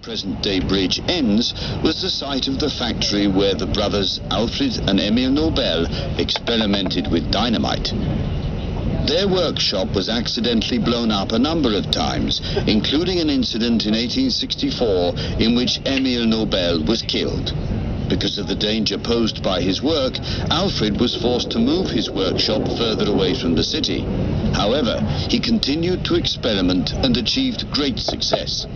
present-day bridge ends was the site of the factory where the brothers Alfred and Emil Nobel experimented with dynamite. Their workshop was accidentally blown up a number of times, including an incident in 1864 in which Emil Nobel was killed. Because of the danger posed by his work, Alfred was forced to move his workshop further away from the city. However, he continued to experiment and achieved great success.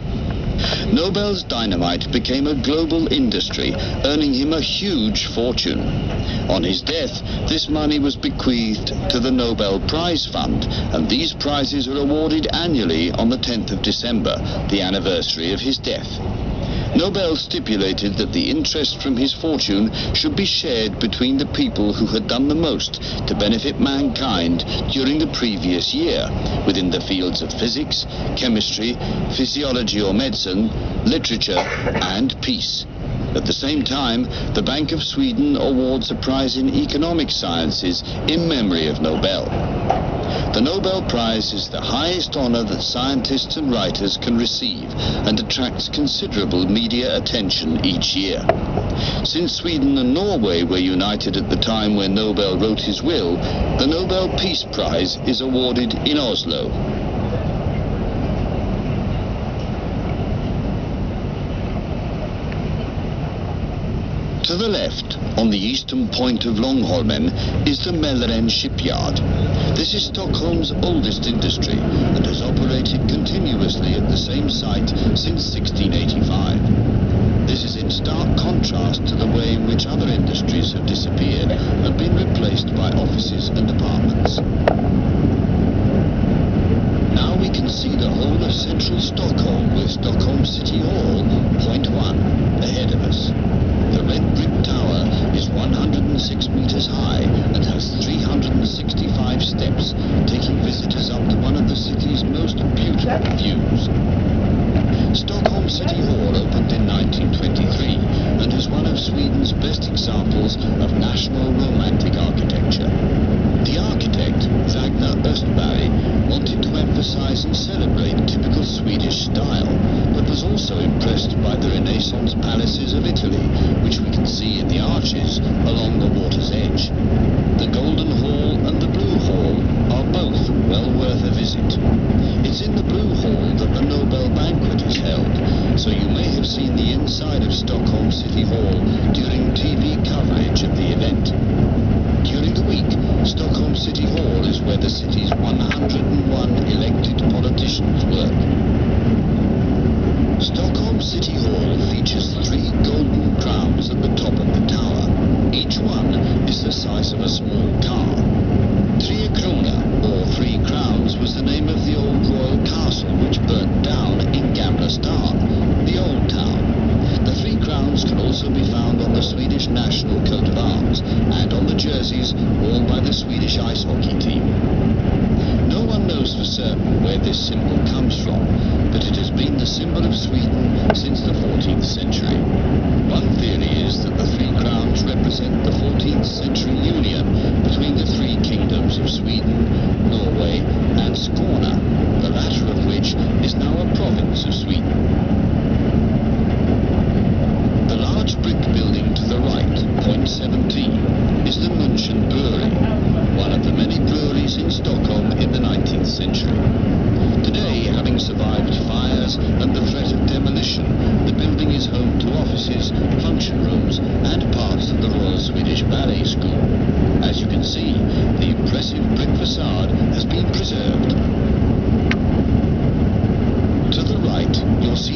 Nobel's dynamite became a global industry, earning him a huge fortune. On his death, this money was bequeathed to the Nobel Prize Fund, and these prizes are awarded annually on the 10th of December, the anniversary of his death. Nobel stipulated that the interest from his fortune should be shared between the people who had done the most to benefit mankind during the previous year, within the fields of physics, chemistry, physiology or medicine, literature and peace. At the same time, the Bank of Sweden awards a prize in economic sciences in memory of Nobel. The Nobel Prize is the highest honor that scientists and writers can receive and attracts considerable media attention each year. Since Sweden and Norway were united at the time when Nobel wrote his will, the Nobel Peace Prize is awarded in Oslo. To the left, on the eastern point of Långholmen, is the Mellaren shipyard. This is Stockholm's oldest industry and has operated continuously at the same site since 1685. This is in stark contrast to the way in which other industries have disappeared and been replaced by offices and apartments. Now we can see the whole of central Stockholm with Stockholm City Hall, point 1, ahead of us. The red brick tower is 106 meters high and has 365 steps, taking visitors up to one of the city's most beautiful views. Stockholm City Hall opened in 1923 and is one of Sweden's best examples of national romantic architecture. The architect, Ragnar Östberg, wanted to emphasize and celebrate typical Swedish style, but was also impressed by the Renaissance palaces of Italy, which we can see in the arches along the water's edge. The Golden Hall and the Blue Hall are both well worth a visit. It's in the Blue Hall that the Nobel banquet is held, so you may have seen the inside of Stockholm City Hall during TV coverage of the event. During the week, Stockholm City Hall is where the city's 101 elected politicians work. Stockholm City Hall features 3 golden crowns at the top of the tower. Each one is the size of a small car. Tre Krona, or 3 crowns, was the name of the old royal castle which burnt down in Gamla Stan, the old town. The 3 crowns can also be found on the Swedish national coat of arms and on the jerseys worn by the Swedish ice hockey team. No one knows for certain where this symbol comes from, but it has been the symbol of Sweden since the 14th century. One theory is that the 3 crowns represent the 14th century union between the 3 kingdoms of Sweden, Norway and Skåne, the latter of which is now a province of Sweden. The large brick building to the right, point 17, is the München Brewery, one of the many breweries in Stockholm in the 19th century. Today, having survived fires and the threat of demolition, the building is home to offices, function rooms and parts of the Royal Swedish Ballet School. As you can see, the impressive brick facade has been preserved. To the right, you'll see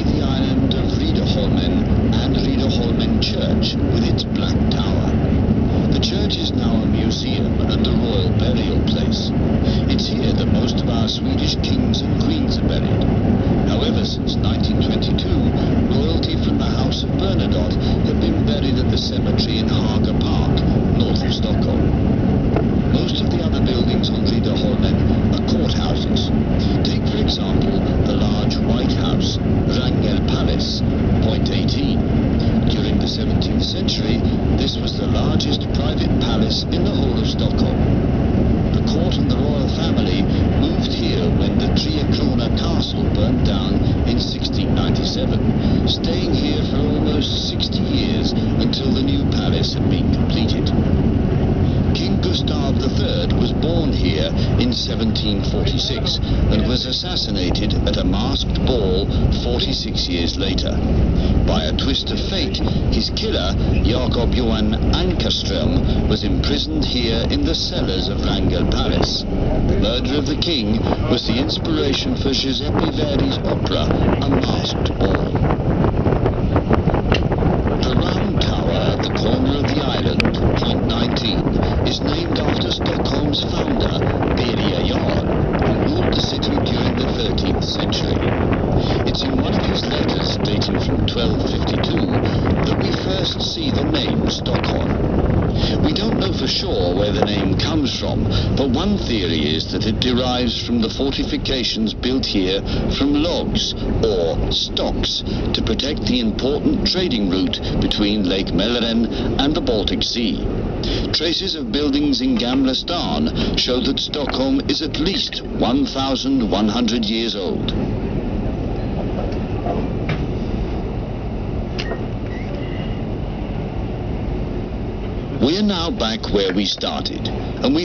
staying here for almost 60 years until the new palace had been completed. King Gustav III was born here in 1746 and was assassinated at a masked ball 46 years later. By a twist of fate, his killer, Jakob Johan Ankarström, was imprisoned here in the cellars of Wrangel Palace. The murder of the king was the inspiration for Giuseppe Verdi's opera, A Masked Ball. The round tower at the corner of the island, Point 19, is named after Stockholm's founder, Birger Jarl, who ruled the city during the 13th century. It's in one of his letters, dating from 1252, that we first see the name Stockholm. We don't know for sure where the name comes from, but one theory is that it derives from the fortifications built here from logs, or stocks, to protect the important trading route between Lake Mälaren and the Baltic Sea. Traces of buildings in Gamla Stan show that Stockholm is at least 1,100 years old. We're now back where we started, and we